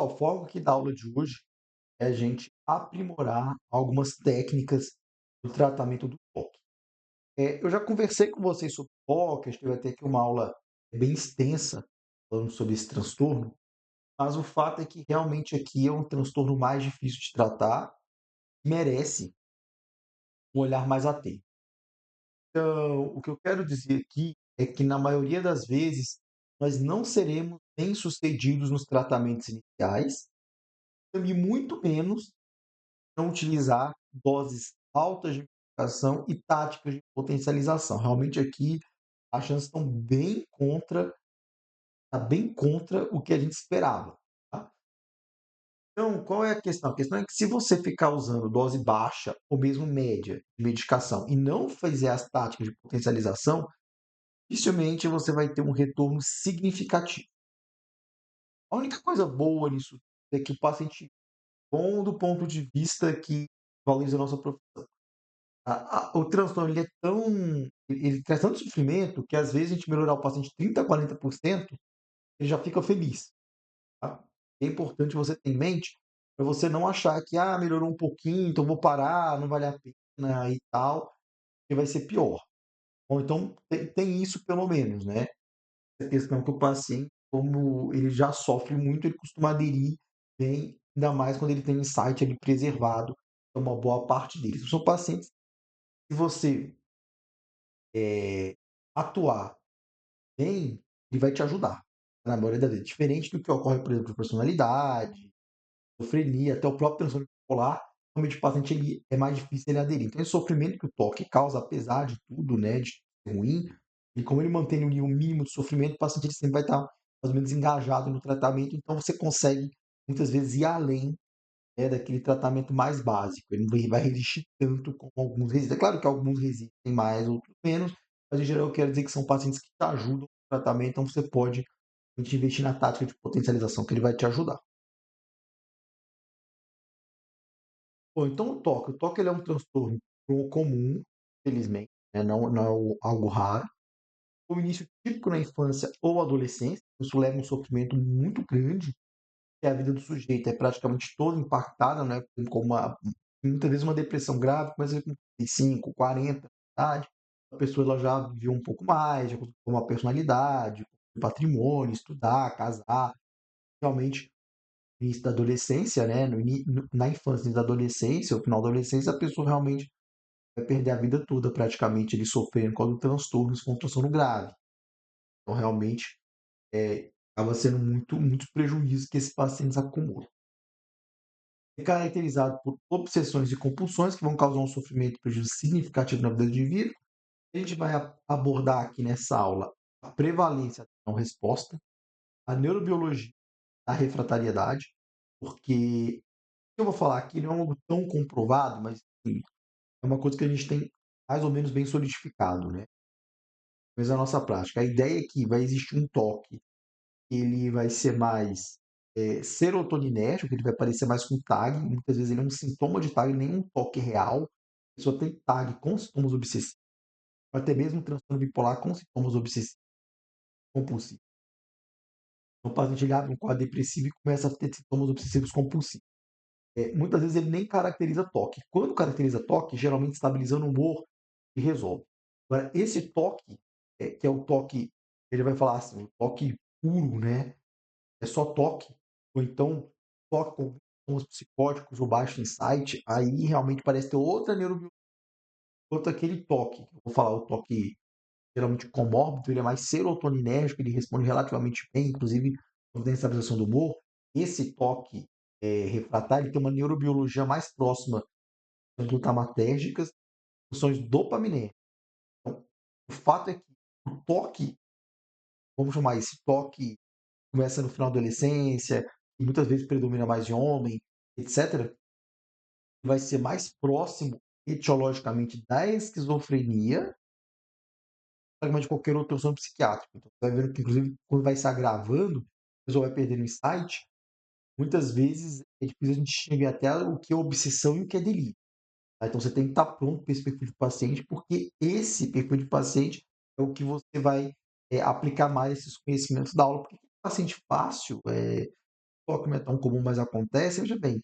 A forma aqui da aula de hoje é a gente aprimorar algumas técnicas do tratamento do toque. Eu já conversei com vocês sobre toque, acho que vai ter aqui uma aula bem extensa falando sobre esse transtorno, mas o fato é que realmente aqui é um transtorno mais difícil de tratar, merece um olhar mais atento. Então, o que eu quero dizer aqui é que, na maioria das vezes, nós não seremos bem-sucedidos nos tratamentos iniciais, e muito menos não utilizar doses altas de medicação e táticas de potencialização. Realmente aqui as chances estão bem contra o que a gente esperava, tá? Então, qual é a questão? A questão é que se você ficar usando dose baixa ou mesmo média de medicação e não fizer as táticas de potencialização, dificilmente você vai ter um retorno significativo. A única coisa boa nisso é que o paciente é bom do ponto de vista que valoriza a nossa profissão. O transtorno ele traz tanto sofrimento que às vezes a gente melhorar o paciente 30, 40%, ele já fica feliz, tá. É importante você ter em mente, para você não achar que: "Ah, melhorou um pouquinho, então vou parar, não vale a pena e tal", que vai ser pior. Ou então tem isso pelo menos, né, a questão que o paciente, como ele já sofre muito, ele costuma aderir bem, ainda mais quando ele tem um insight ali preservado, é uma boa parte deles. São pacientes que você, atuar bem, ele vai te ajudar, na maioria das vezes. Diferente do que ocorre, por exemplo, de personalidade, esquizofrenia, até o próprio transtorno bipolar, realmente o paciente ele é mais difícil ele aderir. Então esse sofrimento que o toque causa, apesar de tudo, né, de ser ruim, e como ele mantém um nível mínimo de sofrimento, o paciente ele sempre vai estar mais ou menos engajado no tratamento, então você consegue muitas vezes ir além, né, daquele tratamento mais básico. Ele não vai resistir tanto como alguns resistem. É claro que alguns resistem mais, outros menos, mas em geral eu quero dizer que são pacientes que te ajudam no tratamento, então você pode a gente investir na tática de potencialização que ele vai te ajudar. Bom, então o toque ele é um transtorno comum, felizmente, né, não é algo raro. O início típico na infância ou adolescência, isso leva um sofrimento muito grande, que a vida do sujeito é praticamente toda impactada, né, com muitas vezes uma depressão grave, começa com 35, 40 de idade, a pessoa ela já viveu um pouco mais, já construiu uma personalidade, patrimônio, estudar, casar, realmente no início da adolescência, né, na infância, início da adolescência, ou final da adolescência, a pessoa realmente vai perder a vida toda praticamente ele sofrendo com algum transtorno, com transtorno grave. Então realmente, acaba sendo muitos prejuízos que esses pacientes acumulam. É caracterizado por obsessões e compulsões que vão causar um sofrimento e prejuízo significativo na vida do indivíduo. A gente vai abordar aqui nessa aula a prevalência da não resposta, a neurobiologia da refratariedade, porque o que eu vou falar aqui não é algo tão comprovado, mas assim, é uma coisa que a gente tem mais ou menos bem solidificado, né? Mas a nossa prática. A ideia é que vai existir um toque, ele vai ser mais serotoninérgico, ele vai parecer mais com TAG, muitas vezes ele é um sintoma de TAG, nem um toque real. A pessoa tem TAG com sintomas obsessivos, ou até mesmo um transtorno bipolar com sintomas obsessivos compulsivos. Então, o paciente ele abre um quadro depressivo e começa a ter sintomas obsessivos compulsivos. Muitas vezes ele nem caracteriza toque. Quando caracteriza toque, geralmente estabilizando o humor e resolve. Agora, esse toque, que é o toque, ele vai falar assim, o toque puro, né? É só toque, ou então toque com os psicóticos ou baixo insight, aí realmente parece ter outra neurobiologia, outro aquele toque. Eu vou falar o toque geralmente comórbido, ele é mais serotoninérgico, ele responde relativamente bem, inclusive quando tem estabilização do humor. Esse toque refratário ele tem uma neurobiologia mais próxima das glutamatérgicas, funções dopaminérgicas. Então, o fato é que o toque, vamos chamar esse toque, começa no final da adolescência, e muitas vezes predomina mais em homem, etc., vai ser mais próximo etiologicamente da esquizofrenia do de qualquer outro transtorno psiquiátrico. Então, você vai vendo que, inclusive, quando vai se agravando, a pessoa vai perdendo insight, muitas vezes é difícil a gente chegar até o que é obsessão e o que é delírio. Tá? Então, você tem que estar pronto para esse perfil de paciente, porque esse perfil de paciente é o que você vai aplicar mais esses conhecimentos da aula. Porque paciente fácil, toque não é tão comum, mas acontece, veja bem,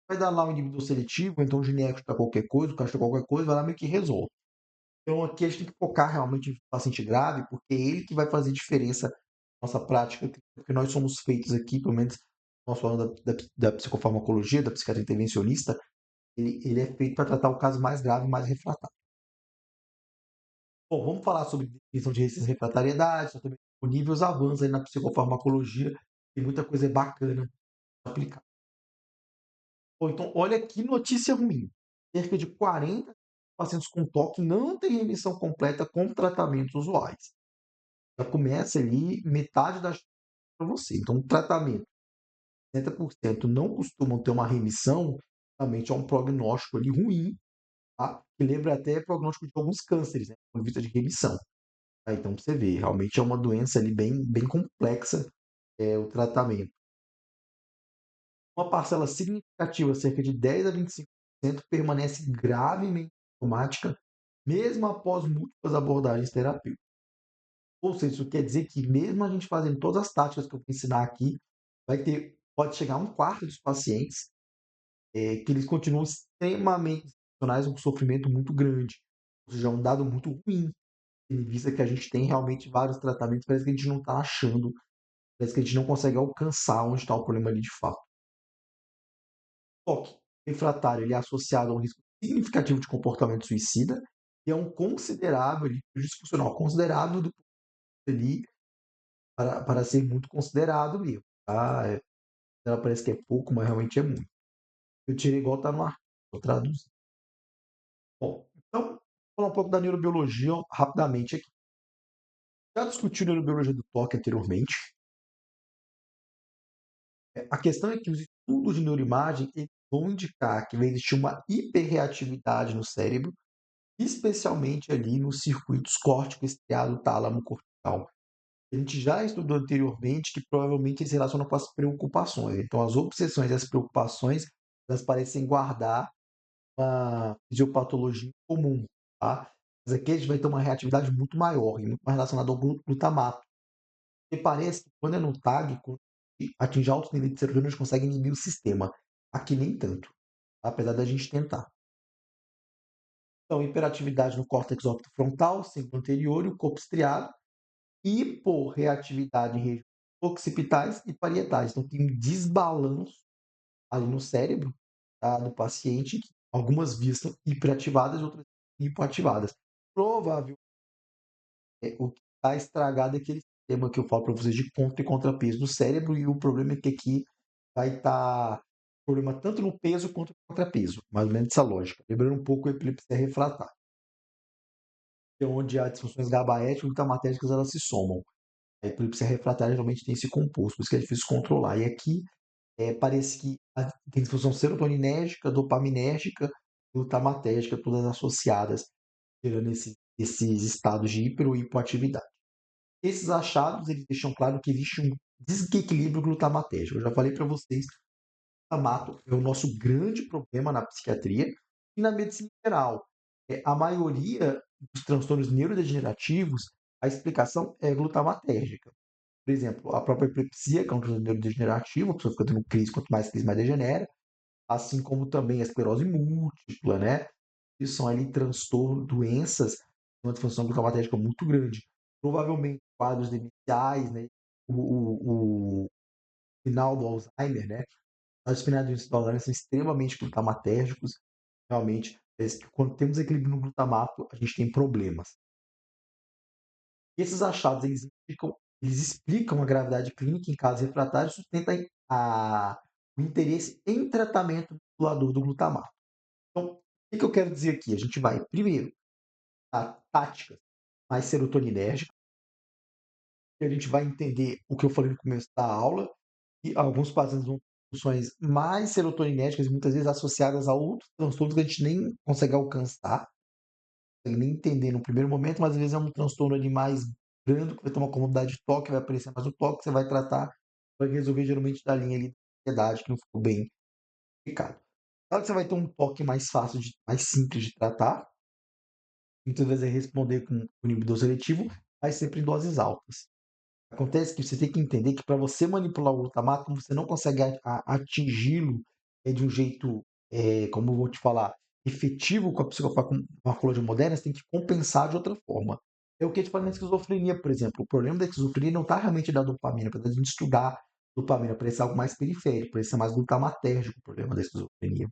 vai dar lá um inibidor seletivo, então o genérico está qualquer coisa, o caixa está qualquer coisa, vai lá meio que resolve. Então aqui a gente tem que focar realmente em paciente grave, porque é ele que vai fazer diferença na nossa prática, porque nós somos feitos aqui, pelo menos nós falando da psicofarmacologia, da psiquiatria intervencionista, ele é feito para tratar o caso mais grave, mais refratário. Bom, vamos falar sobre definição de resistência e refratariedade, tratamento disponível, os avanços aí na psicofarmacologia, tem muita coisa bacana para aplicar. Bom, então, olha que notícia ruim. Cerca de 40 pacientes com TOC não têm remissão completa com tratamentos usuais. Já começa ali metade das para você. Então, o tratamento, 60% não costumam ter uma remissão, realmente é um prognóstico ali ruim, tá? Que lembra até prognóstico de alguns cânceres, né? Com vista de remissão. Tá? Então, você vê, realmente é uma doença ali bem complexa, o tratamento. Uma parcela significativa, cerca de 10 a 25%, permanece gravemente sintomática, mesmo após múltiplas abordagens terapêuticas. Ou seja, isso quer dizer que mesmo a gente fazendo todas as táticas que eu vou ensinar aqui, pode chegar a um quarto dos pacientes que eles continuam extremamente excepcionais, um sofrimento muito grande. Ou seja, é um dado muito ruim, tendo em vista que a gente tem realmente vários tratamentos, parece que a gente não está achando, parece que a gente não consegue alcançar onde está o problema ali de fato. Toque refratário ele é associado a um risco significativo de comportamento suicida e é um considerável prejudício funcional considerável do ali para ser muito considerado mesmo. Tá? Ela parece que é pouco, mas realmente é muito. Eu tirei igual está no artigo, eu traduzi. Bom, então, vou falar um pouco da neurobiologia rapidamente aqui. Já discutiu neurobiologia do toque anteriormente. A questão é que os estudos de neuroimagem eles vão indicar que vai existir uma hiperreatividade no cérebro, especialmente ali nos circuitos córtico, estriado, tálamo, cortical. A gente já estudou anteriormente que provavelmente eles se relacionam com as preocupações. Então, as obsessões e as preocupações, elas parecem guardar uma fisiopatologia comum, tá? Mas aqui a gente vai ter uma reatividade muito maior e muito mais relacionada ao glutamato. Porque parece que quando é no TAG, quando atingir altos níveis de serotonina, a gente consegue inibir o sistema. Aqui nem tanto, tá? Apesar da gente tentar. Então, hiperatividade no córtex frontal, símbolo anterior e o corpo estriado. Hiporreatividade em regiões occipitais e parietais. Então, tem um desbalanço ali no cérebro, tá, do paciente, que algumas vias estão hiperativadas e outras hipoativadas. Provavelmente, o que está estragado é aquele sistema que eu falo para vocês de contra e contrapeso do cérebro, e o problema é que aqui vai estar problema tanto no peso quanto no contrapeso, mais ou menos essa lógica. Lembrando um pouco a epilepsia refratária, que é onde as disfunções GABAérgicas e glutamatérgicas elas se somam. A epilepsia refratária geralmente tem esse composto, por isso que é difícil controlar. E aqui parece que tem disfunção serotoninérgica, dopaminérgica, glutamatérgica, todas associadas, gerando esses estados de hiper ou hipoatividade. Esses achados eles deixam claro que existe um desequilíbrio glutamatérgico. Eu já falei para vocês, o glutamato é o nosso grande problema na psiquiatria e na medicina em geral. A maioria dos transtornos neurodegenerativos, a explicação é glutamatérgica. Por exemplo, a própria epilepsia, que é um transtorno neurodegenerativo, a pessoa fica tendo crise, quanto mais crise, mais degenera, assim como também a esclerose múltipla, né? Que são ali transtornos, doenças de uma disfunção glutamatérgica muito grande. Provavelmente quadros demenciais, né? O final do Alzheimer, né? Os finais do Alzheimer são extremamente glutamatérgicos. Realmente, quando temos equilíbrio no glutamato, a gente tem problemas. E esses achados eles explicam a gravidade clínica em casos refratários e sustentam o interesse em tratamento modulador do glutamato. Então, o que eu quero dizer aqui? A gente vai, primeiro, a táticas mais serotoninérgicas, que a gente vai entender o que eu falei no começo da aula, e alguns pacientes vão ter funções mais serotoninérgicas e muitas vezes associadas a outros transtornos que a gente nem consegue alcançar, nem entender no primeiro momento, mas às vezes é um transtorno ali mais brando, que vai ter uma comorbidade de toque, vai aparecer mais o toque, você vai tratar, vai resolver geralmente da linha ali da ansiedade, que não ficou bem explicado. Claro que você vai ter um toque mais fácil, mais simples de tratar, muitas vezes é responder com o inibidor seletivo, mas sempre em doses altas. Acontece que você tem que entender que para você manipular o glutamato, como você não consegue atingi-lo de um jeito, como eu vou te falar, efetivo com a psicofarmacologia moderna, você tem que compensar de outra forma. É o que eu te falei na esquizofrenia, por exemplo. O problema da esquizofrenia não está realmente da dopamina, apesar de a gente estudar dopamina, parece ser algo mais periférico, parece ser mais glutamatérgico o problema da esquizofrenia.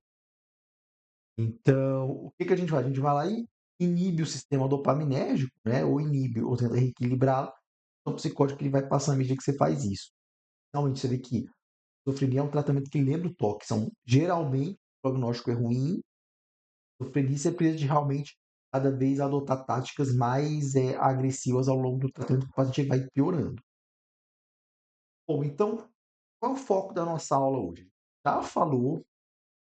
Então, o que que a gente faz? A gente vai lá e inibe o sistema dopaminérgico, né? Ou inibe, ou tenta reequilibrá-lo. Então, o psicótico ele vai passar à medida que você faz isso. Realmente, você vê que a esquizofrenia é um tratamento que lembra o toque. Geralmente, o prognóstico é ruim. A esquizofrenia você precisa de realmente, cada vez, adotar táticas mais agressivas ao longo do tratamento, que o paciente vai piorando. Bom, então, qual é o foco da nossa aula hoje? Já falou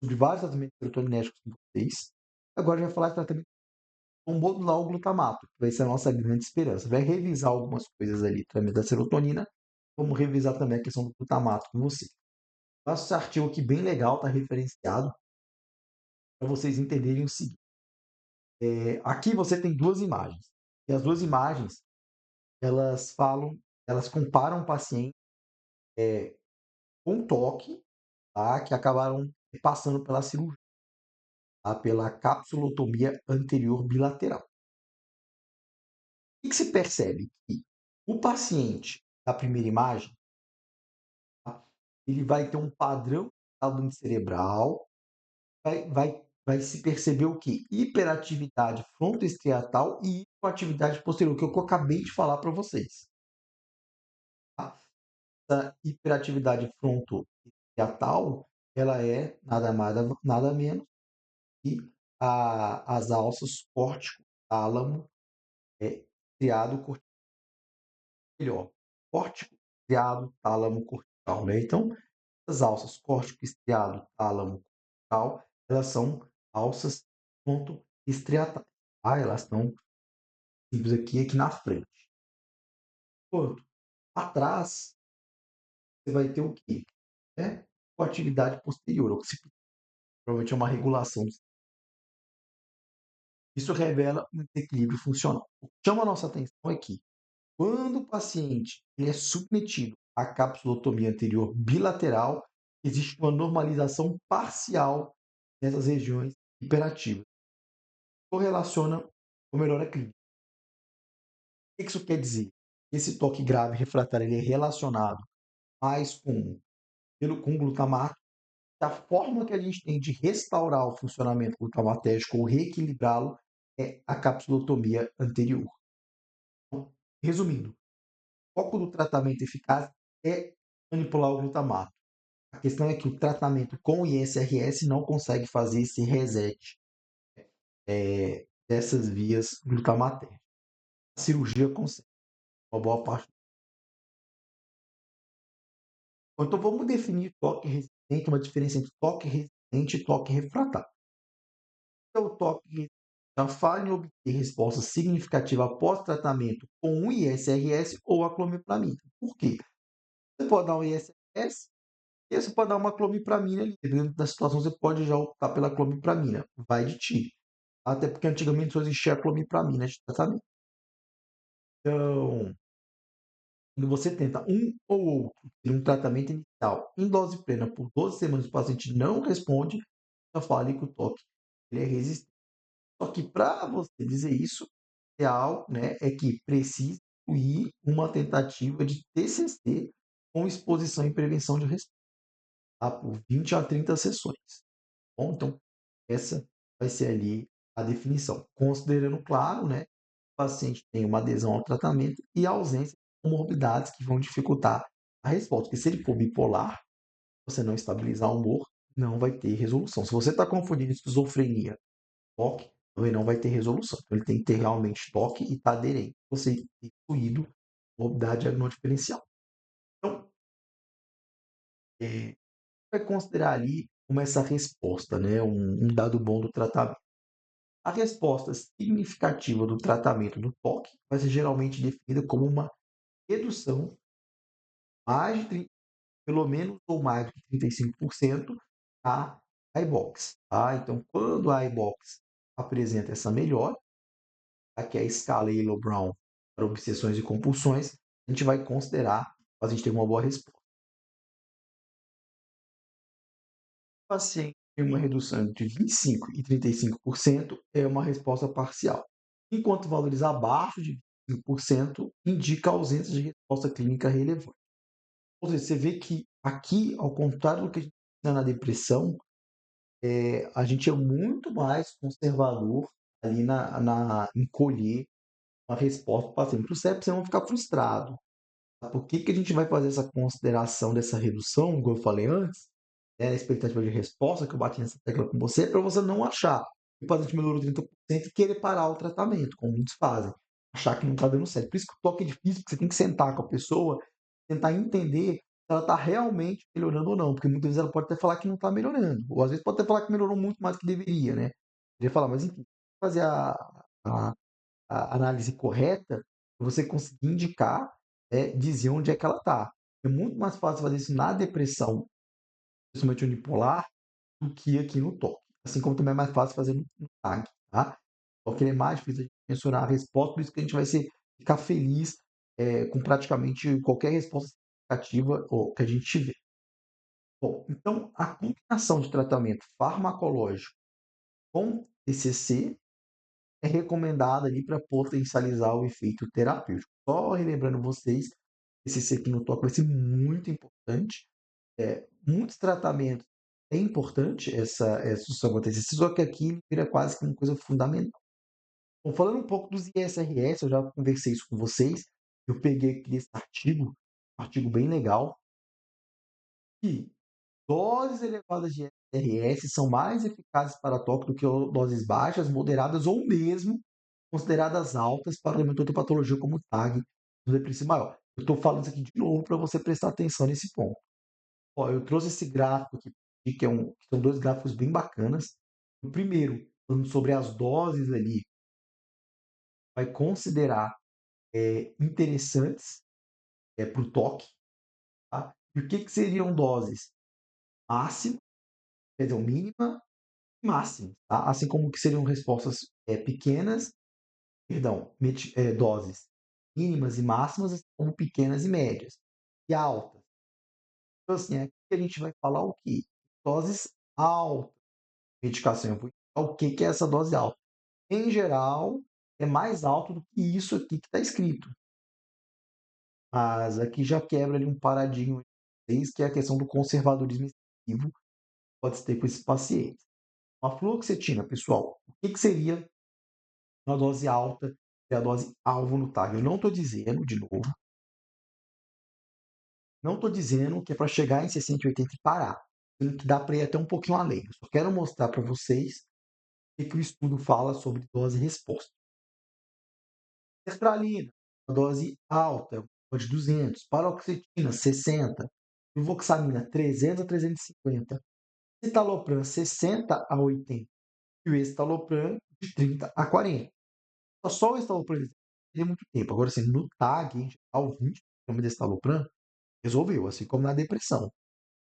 sobre vários tratamentos serotoninérgicos com vocês. Agora, a gente vai falar de tratamento vamos modular o glutamato, que vai ser a nossa grande esperança. Vai revisar algumas coisas ali também da serotonina, vamos revisar também a questão do glutamato com você. Faço esse artigo aqui bem legal, está referenciado, para vocês entenderem o seguinte. Aqui você tem duas imagens. E as duas imagens, elas comparam o paciente com toque, tá, que acabaram passando pela cirurgia, tá, pela capsulotomia anterior bilateral. O que se percebe? Que o paciente da primeira imagem, tá, ele vai ter um padrão cerebral, vai se perceber o quê? Hiperatividade frontoestriatal e hipoatividade posterior, que é o que eu acabei de falar para vocês. Tá? Essa hiperatividade frontoestriatal, ela é nada mais, nada menos que as alças córtico, tálamo, triado, melhor, córtico, striado, tálamo, cortical, né? Então, as alças córtico, estriado, tálamo, cortical, elas são alças ponto estriatais, tá? Elas estão simples aqui na frente. Enquanto atrás, você vai ter o quê? Né? Com atividade posterior, ou que provavelmente é uma regulação. Isso revela um desequilíbrio funcional. O que chama a nossa atenção é que, quando o paciente ele é submetido à capsulotomia anterior bilateral, existe uma normalização parcial nessas regiões hiperativas. Correlaciona com melhora clínica. O que isso quer dizer? Esse toque grave refratário ele é relacionado mais com glutamato. A forma que a gente tem de restaurar o funcionamento glutamatérgico ou reequilibrá-lo é a capsulotomia anterior. Então, resumindo, o foco do tratamento eficaz é manipular o glutamato. A questão é que o tratamento com o ISRS não consegue fazer esse reset dessas vias glutamatérgicas. A cirurgia consegue, uma boa parte. Então vamos definir toque resistente, uma diferença entre toque resistente e toque refratário. O toque resistente já falha em obter resposta significativa após tratamento com o ISRS ou a clomipramida. Por quê? Você pode dar um ISRS e você pode dar uma clomipramina ali. Dependendo da situação, você pode já optar pela clomipramina. Vai de ti. Até porque antigamente só existia a clomipramina de tratamento. Então, quando você tenta um ou outro em um tratamento inicial em dose plena por 12 semanas, o paciente não responde, já fale que o toque ele é resistente. Só que para você dizer isso, o ideal, né, é que precise incluir uma tentativa de TCC com exposição e prevenção de resposta, tá? Por 20 a 30 sessões. Bom, então, essa vai ser ali a definição. Considerando, claro, né, que o paciente tem uma adesão ao tratamento e a ausência de comorbidades que vão dificultar a resposta. Porque se ele for bipolar, você não estabilizar o humor, não vai ter resolução. Se você está confundindo esquizofrenia, toque, também não vai ter resolução. Então, ele tem que ter realmente toque e estar aderente. Você ter incluído morbidade diagnóstico diferencial. Então, vai considerar ali como essa resposta, né, um dado bom do tratamento. A resposta significativa do tratamento do toque vai ser geralmente definida como uma redução mais de pelo menos ou mais de 35% da iBox. Tá? Então, quando a iBox apresenta essa melhora, aqui é a escala Yellow-Brown para obsessões e compulsões, a gente vai considerar para a gente ter uma boa resposta. O paciente tem uma redução entre 25% e 35% é uma resposta parcial, enquanto valores abaixo de 25% indica ausência de resposta clínica relevante. Ou seja, você vê que aqui, ao contrário do que a gente tem na depressão, a gente é muito mais conservador ali em colher uma resposta para o paciente. Para o CEP, você não ficar frustrado. Por que, que a gente vai fazer essa consideração dessa redução, como eu falei antes, a expectativa de resposta, que eu bati nessa tecla com você, para você não achar que o paciente melhorou 30% e querer parar o tratamento, como muitos fazem. Achar que não está dando certo. Por isso que o toque é difícil, porque você tem que sentar com a pessoa, tentar entender se ela está realmente melhorando ou não, porque muitas vezes ela pode até falar que não está melhorando, ou às vezes pode até falar que melhorou muito mais do que deveria, né? Ele falar, mas enfim, fazer a, a análise correta, você conseguir indicar, dizer onde é que ela está. É muito mais fácil fazer isso na depressão, principalmente unipolar, do que aqui no TOC. Assim como também é mais fácil fazer no TAG, tá? Porque ele é mais difícil de mensurar a resposta, por isso que a gente vai ficar feliz com praticamente qualquer resposta significativa ou que a gente tiver. Bom, então a combinação de tratamento farmacológico com TCC é recomendada ali para potencializar o efeito terapêutico. Só relembrando vocês, esse aqui no toque vai ser muito importante. Muitos tratamentos é importante essa suspensão com TCC, só que aqui vira quase que uma coisa fundamental. Bom, falando um pouco dos ISRS, eu já conversei isso com vocês. Eu peguei aqui esse artigo, um artigo bem legal, que doses elevadas de ISRS são mais eficazes para toque do que doses baixas, moderadas ou mesmo consideradas altas para alimentar outra patologia como TAG no depressivo maior. Eu estou falando isso aqui de novo para você prestar atenção nesse ponto. Ó, eu trouxe esse gráfico aqui, que são dois gráficos bem bacanas. O primeiro, falando sobre as doses ali, vai considerar interessantes para o toque. Tá? E o que seriam doses? Máxima, quer dizer, mínima e máxima. Tá? Assim como que seriam respostas pequenas, perdão, doses mínimas e máximas, assim como pequenas e médias. E altas. Então, assim, aqui a gente vai falar o quê? Doses altas de medicação. Eu vou explicar o que que é essa dose alta. Em geral, é mais alto do que isso aqui que está escrito. Mas aqui já quebra ali um paradigma, que é a questão do conservadorismo excessivo que pode ter com esses pacientes. A fluoxetina, pessoal, o que seria uma dose alta e a dose alvo no TAG? Eu não estou dizendo, de novo, não estou dizendo que é para chegar em 60 e 80 e parar. Tem que dar para ir até um pouquinho além. Eu só quero mostrar para vocês o que o estudo fala sobre dose e resposta. Sertralina, uma dose alta, de 200. Paroxetina, 60. Fluvoxamina, 300 a 350. Citalopram, 60 a 80. E o estalopram, de 30 a 40. Só o estalopram tem muito tempo. Agora, assim, no TAG, em geral, 20 mg de estalopram resolveu, assim como na depressão.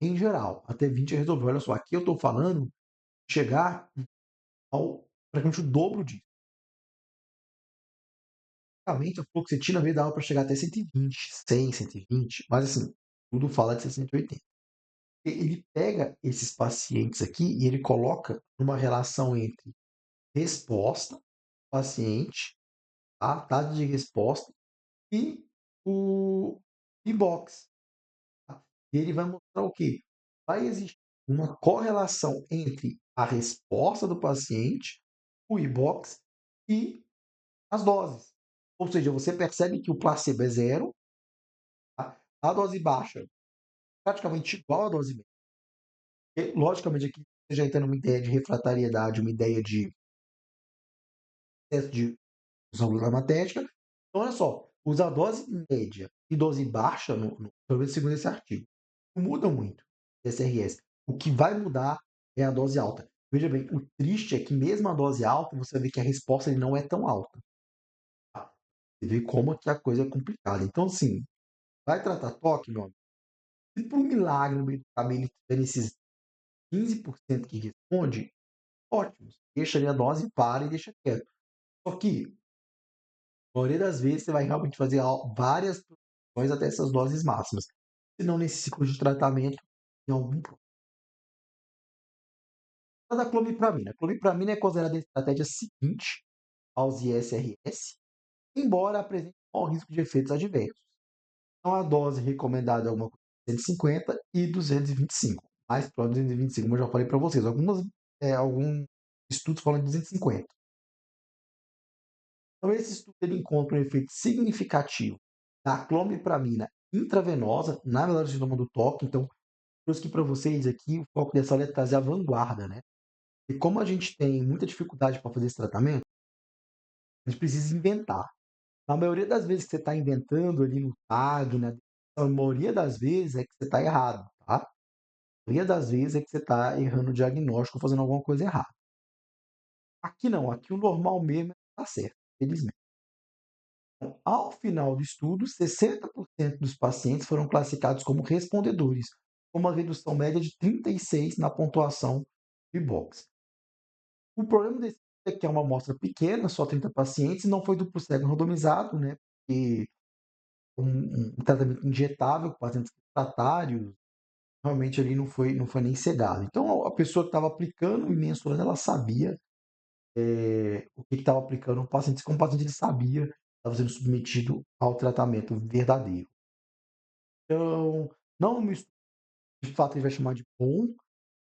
Em geral, até 20 resolveu. Olha só, aqui eu estou falando de chegar ao praticamente o dobro disso. Basicamente, a fluoxetina veio dar para chegar até 120, 100, 120, mas assim, tudo fala de 60 e 80. Ele pega esses pacientes aqui e ele coloca uma relação entre resposta, paciente, a taxa de resposta e o ibox. Tá? E ele vai mostrar o quê? Vai existir uma correlação entre a resposta do paciente, o ibox e as doses. Ou seja, você percebe que o placebo é zero, tá? A dose baixa praticamente igual à dose média. E, logicamente, aqui você já entra numa ideia de refratariedade, uma ideia de excesso de função gramática. Então, olha só, usar dose média e dose baixa, pelo menos segundo esse artigo, não muda muito o SRS. O que vai mudar é a dose alta. Veja bem, o triste é que mesmo a dose alta, você vê que a resposta ele não é tão alta. Tá? Você vê como que a coisa é complicada. Então, assim, vai tratar toque, meu amigo? Se por um milagre no meio do caminho ele tiver esses 15% que responde, ótimo. Deixa ali a dose, para e deixa quieto. Só que, na maioria das vezes, você vai realmente fazer várias reduções até essas doses máximas, se não nesse ciclo de tratamento, em algum ponto. A da clomipramina. A clomipramina é considerada a estratégia seguinte aos ISRS, embora apresente maior risco de efeitos adversos. Então, a dose recomendada é uma coisa de 150 e 225. Mais para 225, como eu já falei para vocês. Alguns estudos falam de 250. Então, esse estudo ele encontra um efeito significativo da clomipramina intravenosa na velocidade do toque. Então, trouxe aqui para vocês aqui, o foco dessa aula é trazer a vanguarda, né? E como a gente tem muita dificuldade para fazer esse tratamento, a gente precisa inventar. Na maioria das vezes que você está inventando ali no tag, a maioria das vezes é que você está errado, tá? A maioria das vezes é que você está errando o diagnóstico, fazendo alguma coisa errada. Aqui não, aqui o normal mesmo é que tá certo, felizmente. Então, ao final do estudo, 60% dos pacientes foram classificados como respondedores, com uma redução média de 36 na pontuação de box. O problema desse é que é uma amostra pequena, só 30 pacientes, e não foi duplo cego randomizado, né? Porque um tratamento injetável com pacientes refratários, realmente ali não foi nem cegado. Então, a pessoa que estava aplicando e mensurando, ela sabia o que estava aplicando o paciente, como o paciente ele sabia, estava sendo submetido ao tratamento verdadeiro. Então, não me de fato ele vai chamar de bom,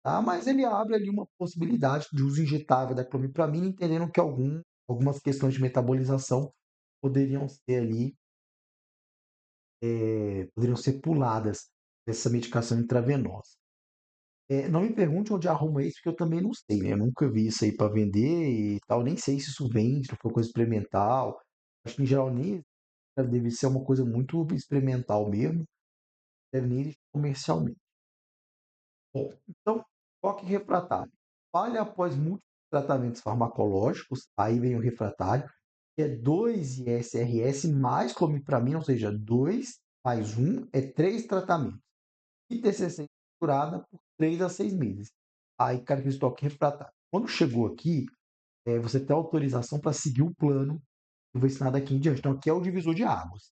tá? Mas ele abre ali uma possibilidade de uso injetável da clomipramina, entendendo que algumas questões de metabolização poderiam ser ali, poderiam ser puladas dessa medicação intravenosa. Não me pergunte onde arruma isso, porque eu também não sei, né? Eu nunca vi isso aí para vender e tal, nem sei se isso vende, se for coisa experimental. Acho que em geral nem deve ser uma coisa muito experimental mesmo, deve nem existir comercialmente. Bom, então, toque refratário. Falha após múltiplos tratamentos farmacológicos, aí vem o refratário, que é 2 ISRS mais clomipramina, ou seja, 2 mais 1 é 3 tratamentos. E TCC durada por 3 a 6 meses. Aí, característica toque refratário. Quando chegou aqui, você tem autorização para seguir o plano que eu vou ensinar daqui em diante. Então, aqui é o divisor de águas.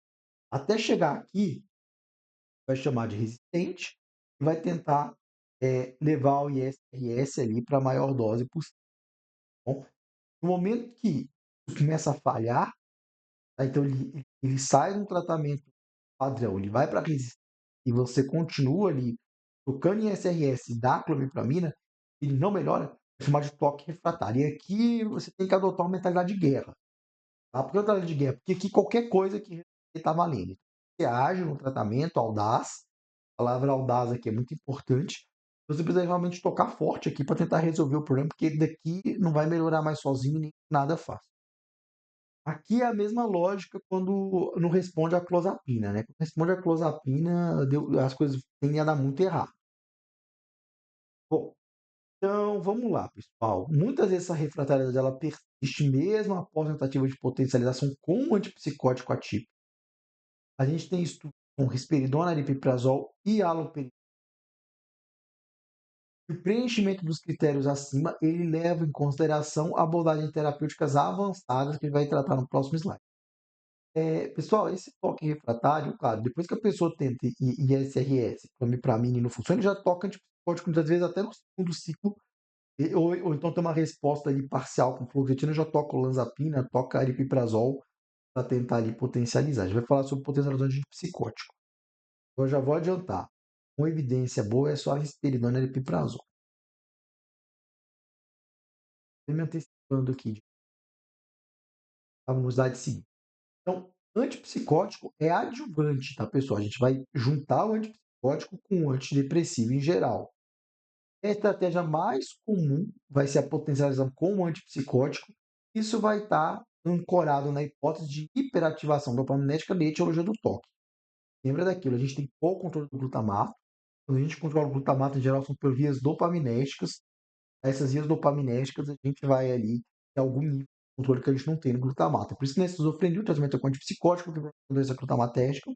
Até chegar aqui, vai chamar de resistente e vai tentar levar o ISRS ali para a maior dose possível. Bom, no momento que isso começa a falhar, tá? Então ele sai de um tratamento padrão, ele vai para a resistência e você continua ali tocando em ISRS da clomipramina, ele não melhora, é chamado de toque refratário. E aqui você tem que adotar uma mentalidade de guerra. Tá? Por que mentalidade de guerra? Porque aqui qualquer coisa que está valendo. Você age no tratamento, audaz, a palavra audaz aqui é muito importante. Você precisa realmente tocar forte aqui para tentar resolver o problema, porque daqui não vai melhorar mais sozinho, nem nada fácil. Aqui é a mesma lógica quando não responde a clozapina, né? Quando responde a clozapina, as coisas tendem a dar muito errado. Bom, então vamos lá, pessoal. Muitas vezes essa refratariedade ela persiste mesmo após tentativa de potencialização com um antipsicótico atípico. A gente tem estudos com risperidona, aripiprazol e haloperidol. O preenchimento dos critérios acima, ele leva em consideração abordagens terapêuticas avançadas que a gente vai tratar no próximo slide. Pessoal, esse toque refratário, claro, depois que a pessoa tenta ISRS, clomipramina e não funciona, ele já toca antipsicótico muitas vezes até no segundo ciclo, ou então tem uma resposta ali parcial com fluoxetina, já toca olanzapina, toca aripiprazol para tentar ali potencializar. A gente vai falar sobre potencialização de antipsicótico. Eu já vou adiantar. Com evidência boa é só a risperidona e aripiprazol. Estou me antecipando aqui. Vamos lá de seguinte. Então, antipsicótico é adjuvante, tá, pessoal? A gente vai juntar o antipsicótico com o antidepressivo em geral. A estratégia mais comum vai ser a potencialização com o antipsicótico. Isso vai estar ancorado na hipótese de hiperativação dopaminética da etiologia do toque. Lembra daquilo, a gente tem pouco controle do glutamato. Quando a gente controla o glutamato, em geral, são por vias dopaminérgicas. Essas vias dopaminérgicas, a gente vai ali ter algum nível de controle que a gente não tem no glutamato. Por isso que na esquizofrenia, o tratamento é com antipsicótico, que vai doença glutamatérgica,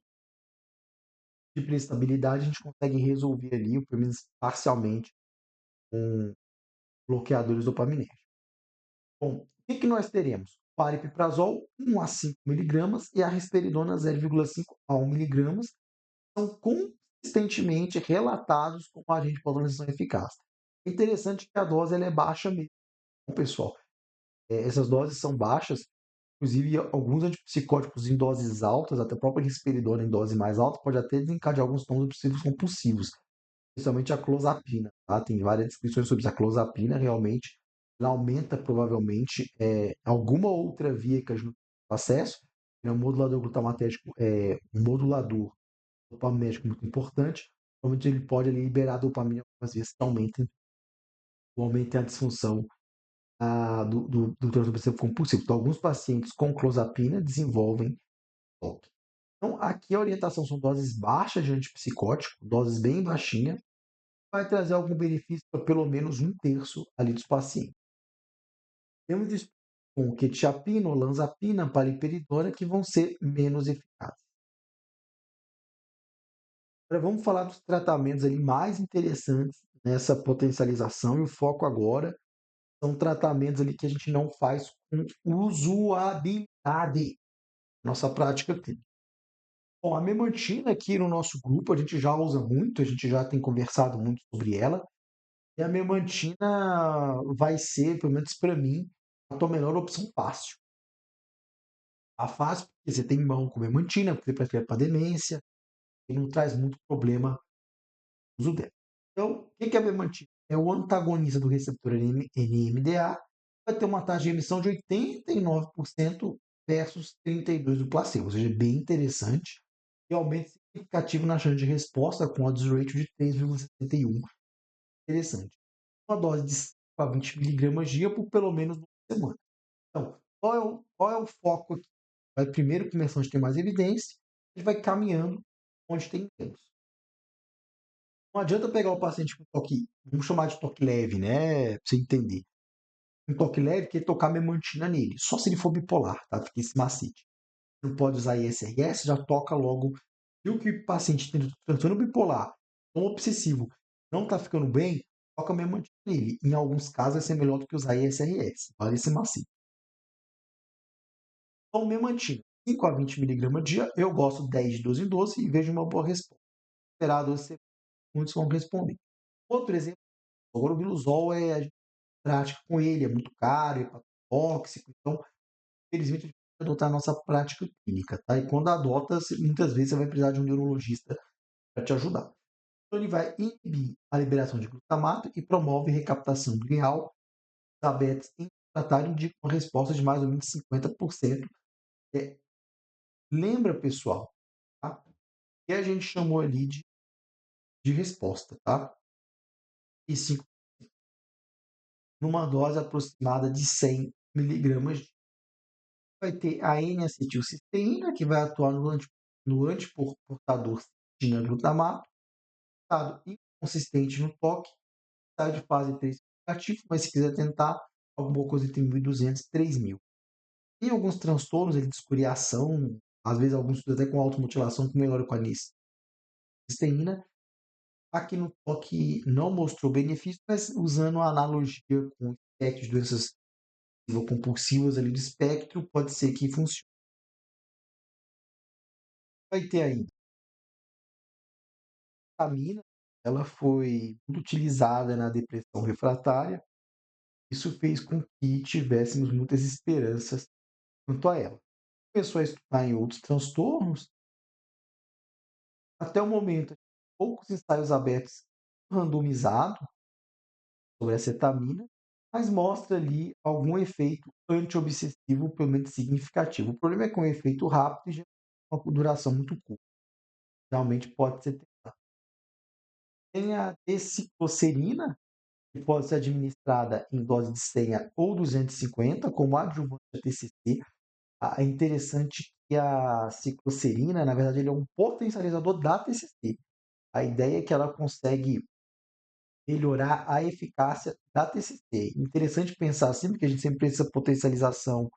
de prestabilidade, a gente consegue resolver ali, pelo menos parcialmente, com bloqueadores dopaminérgicos. Bom, o que nós teremos? Aripiprazol 1 a 5 miligramas e a risperidona 0,5 a 1 miligramas são consistentemente relatados como agente de pós eficaz. É interessante que a dose ela é baixa mesmo, pessoal. Essas doses são baixas, inclusive alguns antipsicóticos em doses altas, até a própria risperidona em dose mais alta, pode até desencadear alguns tons obsessivos compulsivos, principalmente a clozapina. Tá? Tem várias descrições sobre a clozapina, realmente ela aumenta provavelmente alguma outra via que ajuda no acesso. É um modulador glutamatérgico, um modulador dopaminérgico muito importante, onde ele pode ali, liberar dopamina algumas vezes que aumentem a disfunção do transtorno obsessivo compulsivo. Então, alguns pacientes com clozapina desenvolvem TOC. Então, aqui a orientação são doses baixas de antipsicótico, doses bem baixinhas, vai trazer algum benefício para pelo menos um terço ali dos pacientes. Temos isso com quetiapina, olanzapina, paliperidona, que vão ser menos eficazes. Agora vamos falar dos tratamentos ali mais interessantes nessa potencialização, e o foco agora são tratamentos ali que a gente não faz com usuabilidade na nossa prática clínica. Bom, a memantina aqui no nosso grupo a gente já usa muito, a gente já tem conversado muito sobre ela, e a memantina vai ser, pelo menos para mim, a tua melhor opção fácil. A fácil porque você tem mão com memantina, porque você prefere para demência, e não traz muito problema no uso dela. Então, o que é a memantina? É o antagonista do receptor NMDA, vai ter uma taxa de emissão de 89% versus 32% do placebo, ou seja, bem interessante, e aumento significativo na chance de resposta com odds ratio de 3,71. Interessante. Uma dose de 5 a 20 miligramas dia por pelo menos 2 semanas. Então, qual é o foco aqui? Vai primeiro começar onde tem mais evidência, a gente vai caminhando onde tem menos. Não adianta pegar o paciente com toque, vamos chamar de toque leve, né? Pra você entender. Um toque leve que é tocar memantina nele, só se ele for bipolar, tá? Fica esse macete. Não pode usar ISRS, já toca logo. Viu que o paciente tem transtorno bipolar, ou obsessivo, não está ficando bem, toca memantina nele. Em alguns casos vai ser melhor do que usar ISRS, vale esse macete. Então, memantina, 5 a 20 miligramas dia, eu gosto 10 de 12 em 12 e vejo uma boa resposta. Esperado você, muitos vão responder. Outro exemplo, o gorobinuzol a prática com ele, é muito caro, é tóxico, então, infelizmente, a gente tem que adotar a nossa prática clínica, tá? E quando adota, muitas vezes você vai precisar de um neurologista para te ajudar. Então, ele vai inibir a liberação de glutamato e promove recaptação glial. Diabetes intratável indica uma resposta de mais ou menos 50%. Lembra, pessoal, tá? Que a gente chamou ali de resposta, tá? E 5 numa dose aproximada de 100 miligramas. Vai ter a N-acetilcisteína, que vai atuar no antiportador de glutamato, estado inconsistente no toque, está de fase 3 negativo, mas se quiser tentar, alguma coisa entre 1.200 e 3.000. Tem alguns transtornos de escoriação, às vezes alguns até com automutilação, que melhora com a cisteína. Aqui no toque não mostrou benefício, mas usando a analogia com o espectro de doenças compulsivas ali do espectro, pode ser que funcione. Vai ter ainda a vitamina, ela foi muito utilizada na depressão refratária. Isso fez com que tivéssemos muitas esperanças quanto a ela. Começou a estudar em outros transtornos. Até o momento, poucos ensaios abertos randomizados sobre a cetamina, mas mostra ali algum efeito antiobsessivo, pelo menos significativo. O problema é que é um efeito rápido e já tem uma duração muito curta. Realmente pode ser tentado. Tem a desciclocerina, que pode ser administrada em dose de 100 ou 250, como adjuvante a TCC. É interessante que a ciclocerina, na verdade, ele é um potencializador da TCC. A ideia é que ela consegue melhorar a eficácia da TCC. Interessante pensar assim, porque a gente sempre pensa potencialização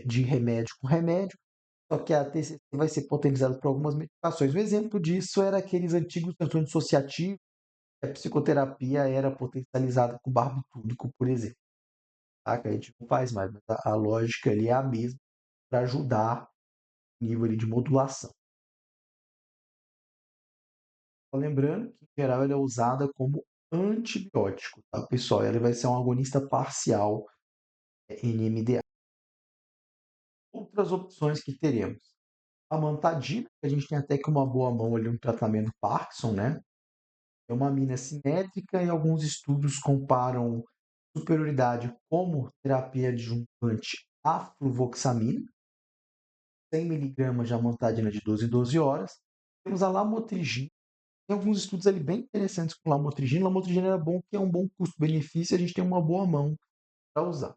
de remédio com remédio, só que a TCC vai ser potencializada por algumas medicações. Um exemplo disso era aqueles antigos transtornos dissociativos, a psicoterapia era potencializada com barbitúrico, por exemplo. tá? Que a gente não faz mais, mas a lógica ali é a mesma para ajudar o nível ali de modulação. Só lembrando que, em geral, ela é usada como antibiótico, tá, pessoal? Ela vai ser um agonista parcial NMDA. Outras opções que teremos. A mantadina, que a gente tem até que uma boa mão ali no tratamento Parkinson, né? É uma amina simétrica e alguns estudos comparam superioridade como terapia adjuvante à fluvoxamina, 100 miligramas de amantadina de 12 em 12 horas. Temos a lamotrigina, tem alguns estudos ali bem interessantes com lamotrigina. Lamotrigina é bom, que é um bom custo-benefício, a gente tem uma boa mão para usar.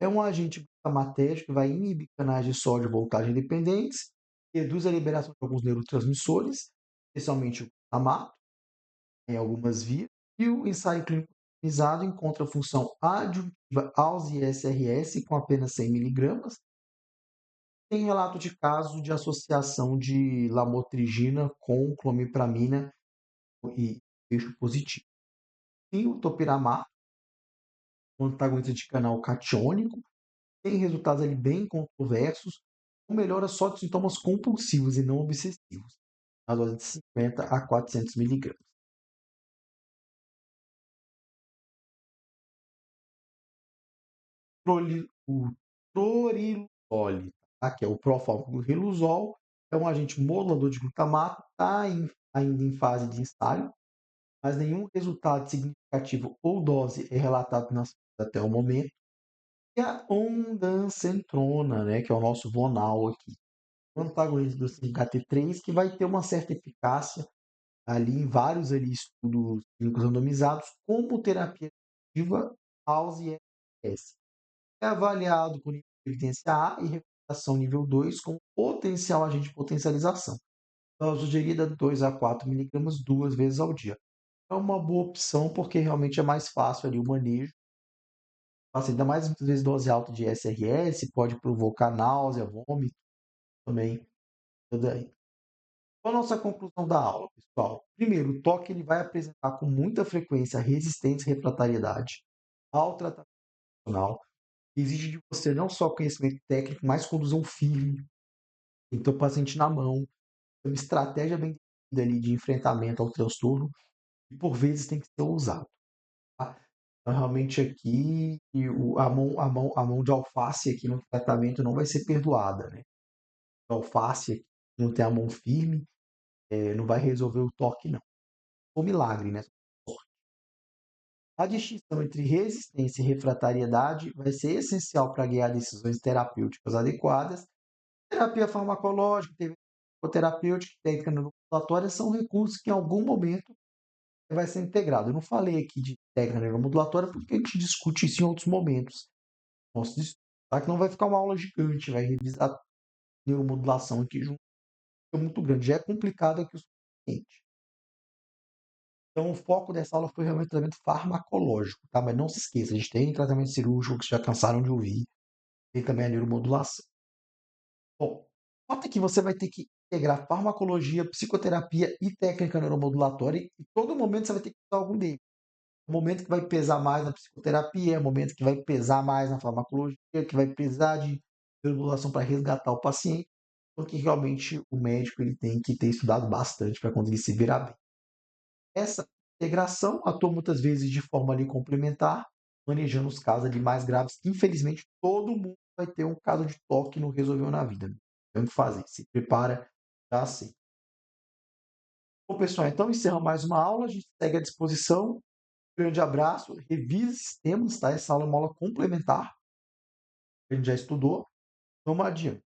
É um agente glutamatérgico que vai inibir canais de sódio voltagem dependentes, reduz a liberação de alguns neurotransmissores, especialmente o glutamato, em algumas vias, e o ensaio clínico randomizado encontra função adjutiva aos ISRS com apenas 100 miligramas. Tem relato de caso de associação de lamotrigina com clomipramina e fecho positivo. E o topiramato, um antagonista de canal catiônico, tem resultados ali bem controversos, com melhora só de sintomas compulsivos e não obsessivos, na dose de 50 a 400 miligramas. O troriluzole, tá? Que é o profargriluzol, é um agente modulador de glutamato, está ainda em fase de ensaio, mas nenhum resultado significativo ou dose é relatado até o momento. E a ondansetrona, né, que é o nosso Vonal aqui, o antagonista do 5-HT3, que vai ter uma certa eficácia ali em vários ali, estudos clínicos randomizados como terapia ativa aos ISS. É avaliado por evidência A e recomendação nível 2 com potencial agente de potencialização. Dose sugerida 2 a 4 miligramas 2 vezes ao dia. É uma boa opção porque realmente é mais fácil ali o manejo. Assim, ainda mais muitas vezes dose alta de SRS pode provocar náusea, vômito também. Tudo aí. Qual a nossa conclusão da aula, pessoal? Primeiro, o toque ele vai apresentar com muita frequência resistência e refratariedade ao tratamento funcional. Exige de você não só conhecimento técnico, mas condução firme. Então, o paciente na mão, uma estratégia bem definida ali de enfrentamento ao transtorno e por vezes tem que ser ousado. Tá? Então, realmente aqui a mão de alface aqui no tratamento não vai ser perdoada, né? A alface aqui, não tem a mão firme, não vai resolver o toque não. O milagre, né? A distinção entre resistência e refratariedade vai ser essencial para guiar decisões terapêuticas adequadas. Terapia farmacológica, terapêutica, técnica neuromodulatória são recursos que em algum momento vai ser integrado. Eu não falei aqui de técnica neuromodulatória porque a gente discute isso em outros momentos. Nossa, tá? Que não vai ficar uma aula gigante, vai revisar neuromodulação aqui junto, é muito grande, já é complicado aqui o suficiente. Então, o foco dessa aula foi realmente tratamento farmacológico, tá? Mas não se esqueça, a gente tem tratamento cirúrgico que vocês já cansaram de ouvir, tem também a neuromodulação. Bom, nota que você vai ter que integrar farmacologia, psicoterapia e técnica neuromodulatória, e todo momento você vai ter que usar algum deles. O momento que vai pesar mais na psicoterapia, o momento que vai pesar mais na farmacologia, que vai pesar de neuromodulação para resgatar o paciente, porque realmente o médico ele tem que ter estudado bastante para conseguir se virar bem. Essa integração atua muitas vezes de forma ali complementar, manejando os casos ali mais graves, que infelizmente todo mundo vai ter um caso de toque que não resolveu na vida. Tem o que fazer, se prepara, já sei. Bom, pessoal, então encerramos mais uma aula, a gente segue à disposição. Grande abraço, revise esses temas, tá? Essa aula é uma aula complementar, a gente já estudou, vamos adiante.